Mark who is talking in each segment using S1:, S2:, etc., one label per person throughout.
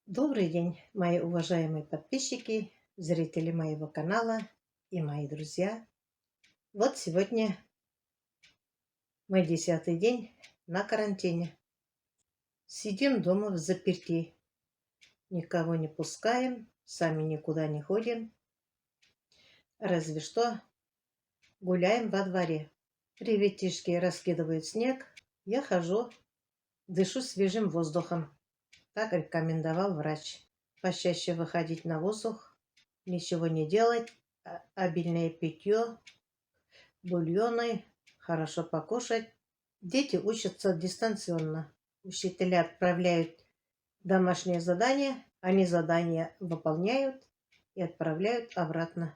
S1: Добрый день, мои уважаемые подписчики, зрители моего канала и мои друзья. Вот сегодня мой 10-й день на карантине. Сидим дома в заперти, никого не пускаем, сами никуда не ходим, разве что гуляем во дворе. Ребятишки раскидывают снег, я хожу, дышу свежим воздухом. Так рекомендовал врач. Почаще выходить на воздух, ничего не делать, обильное питье, бульоны, хорошо покушать. Дети учатся дистанционно. Учителя отправляют домашние задания, они задания выполняют и отправляют обратно.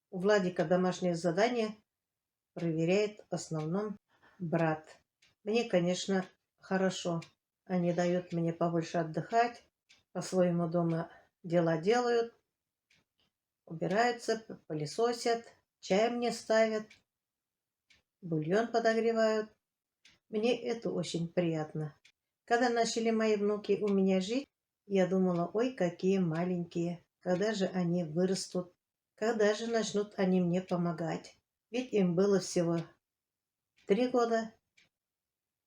S1: У Владика домашнее задание проверяет в основном брат. Мне, конечно, хорошо. Они дают мне побольше отдыхать, по-своему дома дела делают, убираются, пылесосят, чай мне ставят, бульон подогревают. Мне это очень приятно. Когда начали мои внуки у меня жить, я думала, ой, какие маленькие, когда же они вырастут, когда же начнут они мне помогать. Ведь им было всего 3 года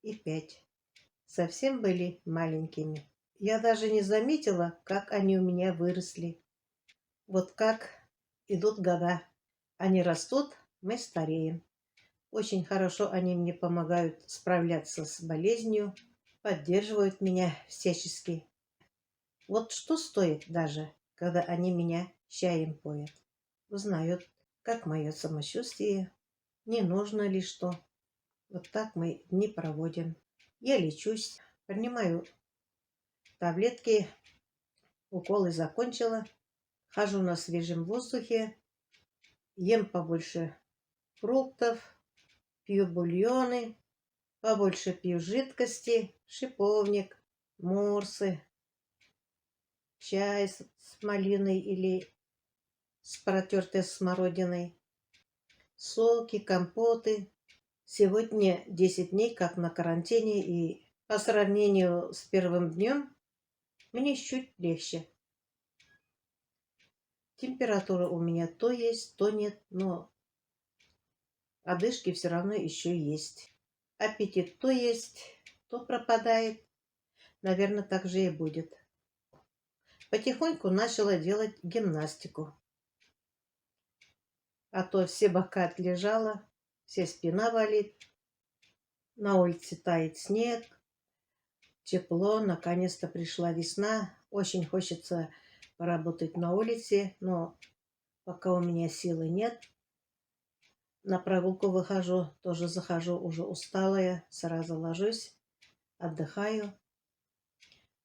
S1: и 5. Совсем были маленькими. Я даже не заметила, как они у меня выросли. Вот как идут года. Они растут, мы стареем. Очень хорошо они мне помогают справляться с болезнью, поддерживают меня всячески. Вот что стоит даже, когда они меня чаем поят. Узнают, как мое самочувствие, не нужно ли что. Вот так мы дни проводим. Я лечусь, принимаю таблетки, уколы закончила, хожу на свежем воздухе, ем побольше фруктов, пью бульоны, побольше пью жидкости, шиповник, морсы, чай с малиной или с протертой смородиной, соки, компоты. Сегодня 10 дней как на карантине, и по сравнению с первым днем мне чуть легче. Температура у меня то есть, то нет, но одышки все равно еще есть. Аппетит то есть, то пропадает. Наверное, так же и будет. Потихоньку начала делать гимнастику. А то все бока отлежала, все спина болит. На улице тает снег, тепло, наконец-то пришла весна. Очень хочется поработать на улице, но пока у меня силы нет. На прогулку выхожу, тоже захожу уже усталая, сразу ложусь, отдыхаю.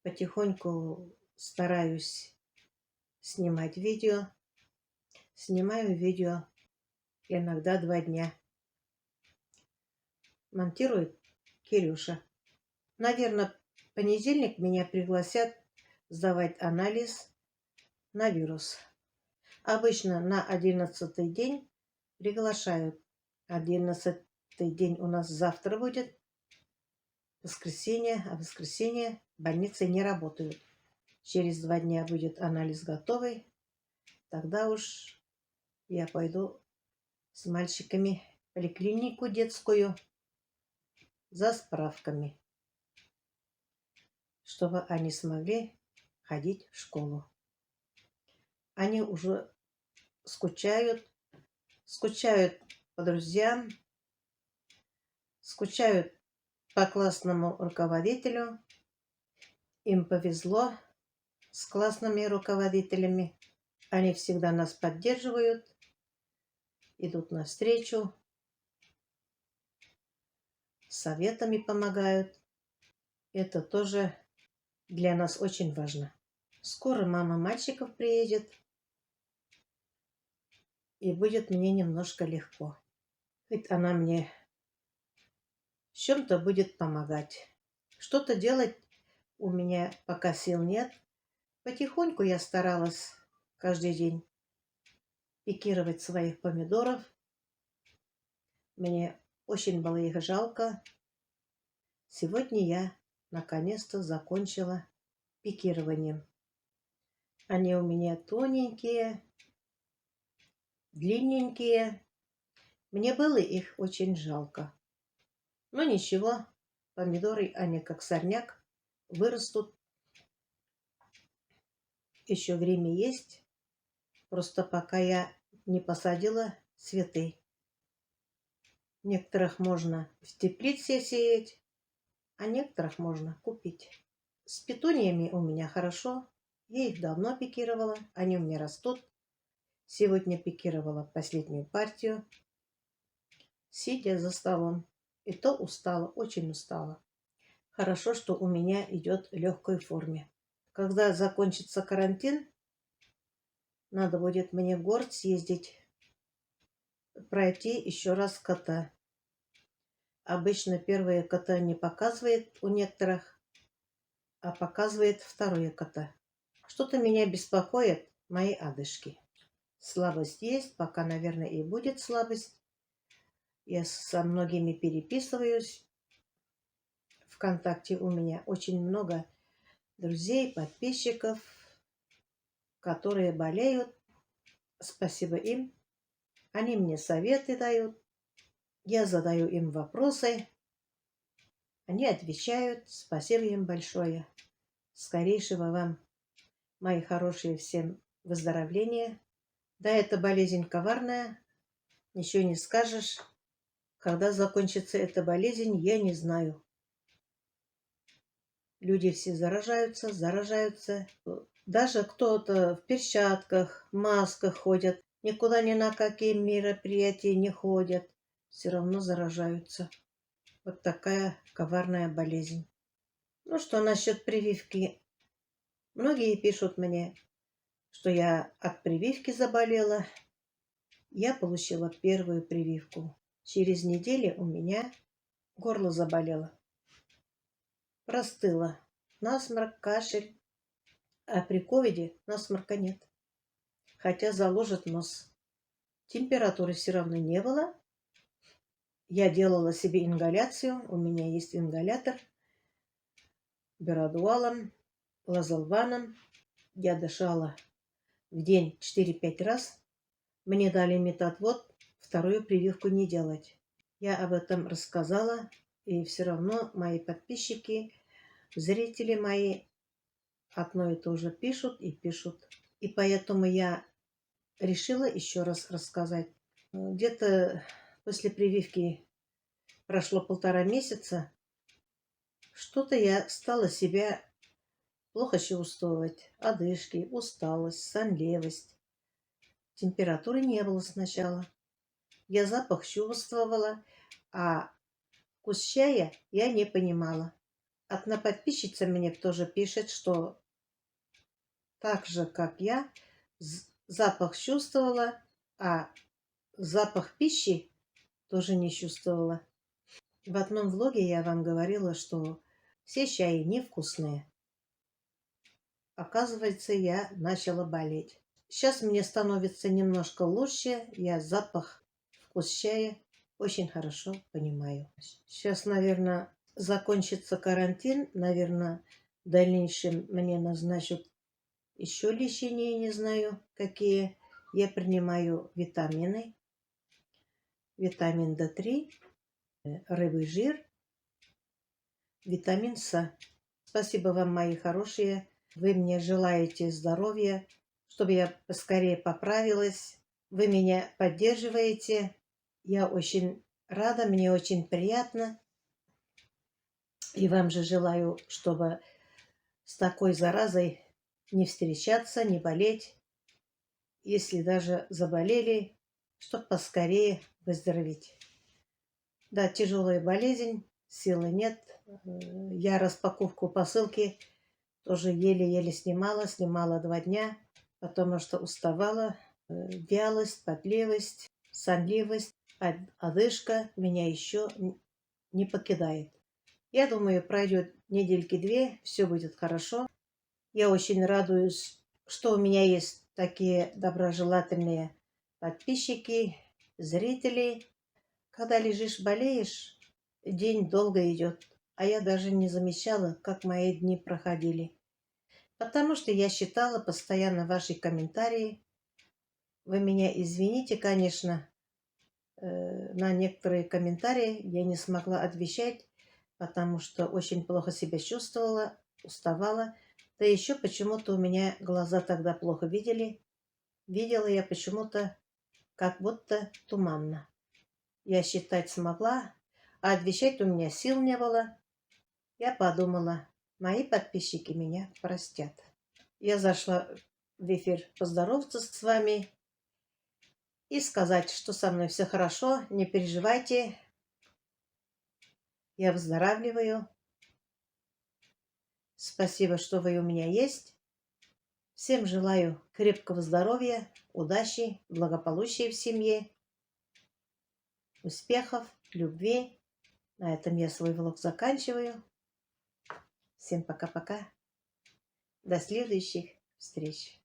S1: Потихоньку стараюсь снимать видео. Снимаю видео иногда 2 дня. Монтирует Кирюша. Наверное, в понедельник меня пригласят сдавать анализ на вирус. Обычно на 11-й день приглашают. 11-й день у нас завтра будет, воскресенье, а в воскресенье больницы не работают. Через 2 дня будет анализ готовый. Тогда уж я пойду с мальчиками в поликлинику детскую за справками, чтобы они смогли ходить в школу. Они уже скучают по друзьям, скучают по классному руководителю. Им повезло с классными руководителями. Они всегда нас поддерживают, идут навстречу, советами помогают. Это тоже для нас очень важно. Скоро мама мальчиков приедет, и будет мне немножко легко. Ведь она мне в чем-то будет помогать. Что-то делать у меня пока сил нет. Потихоньку я старалась каждый день пикировать своих помидоров. Мне очень было их жалко. Сегодня я наконец-то закончила пикированием. Они у меня тоненькие, длинненькие. Мне было их очень жалко. Но ничего, помидоры, они как сорняк, вырастут. Еще время есть. Просто пока я не посадила цветы. Некоторых можно в теплице сеять, а некоторых можно купить. С петуниями у меня хорошо. Я их давно пикировала, они у меня растут. Сегодня пикировала последнюю партию, сидя за столом. И то устала, очень устала. Хорошо, что у меня идет в легкой форме. Когда закончится карантин, надо будет мне в город съездить, пройти еще раз кота. Обычно первое кота не показывает у некоторых, а показывает второе кота. Что-то меня беспокоит, мои одышки. Слабость есть, пока, наверное, и будет слабость. Я со многими переписываюсь. ВКонтакте у меня очень много друзей, подписчиков, которые болеют. Спасибо им. Они мне советы дают. Я задаю им вопросы. Они отвечают. Спасибо им большое. Скорейшего вам, мои хорошие, всем выздоровления. Да, эта болезнь коварная. Ничего не скажешь. Когда закончится эта болезнь, я не знаю. Люди все заражаются. Даже кто-то в перчатках, масках ходят. Никуда ни на какие мероприятия не ходят. Все равно заражаются. Вот такая коварная болезнь. Ну что насчет прививки? Многие пишут мне, что я от прививки заболела. Я получила первую прививку. Через неделю у меня горло заболело. Простыло. Насморк, кашель. А при ковиде насморка нет. Хотя заложит нос. Температуры все равно не было. Я делала себе ингаляцию. У меня есть ингалятор. Берадуалом, лазолваном. Я дышала в день 4-5 раз. Мне дали методвод вторую прививку не делать. Я об этом рассказала. И все равно мои подписчики, зрители мои одно и то же пишут и пишут. И поэтому я решила еще раз рассказать. Где-то после прививки прошло 1,5 месяца. Что-то я стала себя плохо чувствовать. Одышки, усталость, сонливость. Температуры не было сначала. Я запах чувствовала, а вкус чая я не понимала. Одна подписчица мне тоже пишет, что так же, как я, запах чувствовала, а запах пищи тоже не чувствовала. В одном влоге я вам говорила, что все чаи невкусные. Оказывается, я начала болеть. Сейчас мне становится немножко лучше. Я запах, вкус чая очень хорошо понимаю. Сейчас, наверное, закончится карантин. Наверное, в дальнейшем мне назначат еще лечение, не знаю какие. Я принимаю витамины. Витамин D3, рыбий жир, витамин С. Спасибо вам, мои хорошие. Вы мне желаете здоровья, чтобы я поскорее поправилась. Вы меня поддерживаете. Я очень рада, мне очень приятно. И вам же желаю, чтобы с такой заразой не встречаться, не болеть. Если даже заболели, чтобы поскорее выздороветь. Да, тяжелая болезнь, силы нет. Я распаковку посылки тоже еле-еле снимала 2 дня, потому что уставала. Вялость, потливость, сонливость, одышка меня еще не покидает. Я думаю, пройдет недельки 2, все будет хорошо. Я очень радуюсь, что у меня есть такие доброжелательные подписчики, зрители. Когда лежишь, болеешь, день долго идет, а я даже не замечала, как мои дни проходили. потому что я читала постоянно ваши комментарии. Вы меня извините, конечно, на некоторые комментарии я не смогла отвечать, потому что очень плохо себя чувствовала, уставала. Да еще почему-то у меня глаза тогда плохо видели. Видела я почему-то как будто туманно. Я считать смогла, а отвечать у меня сил не было. Я подумала, мои подписчики меня простят. Я зашла в эфир поздороваться с вами и сказать, что со мной все хорошо, не переживайте, я выздоравливаю. Спасибо, что вы у меня есть. Всем желаю крепкого здоровья, удачи, благополучия в семье, успехов, любви. На этом я свой влог заканчиваю. Всем пока-пока. До следующих встреч.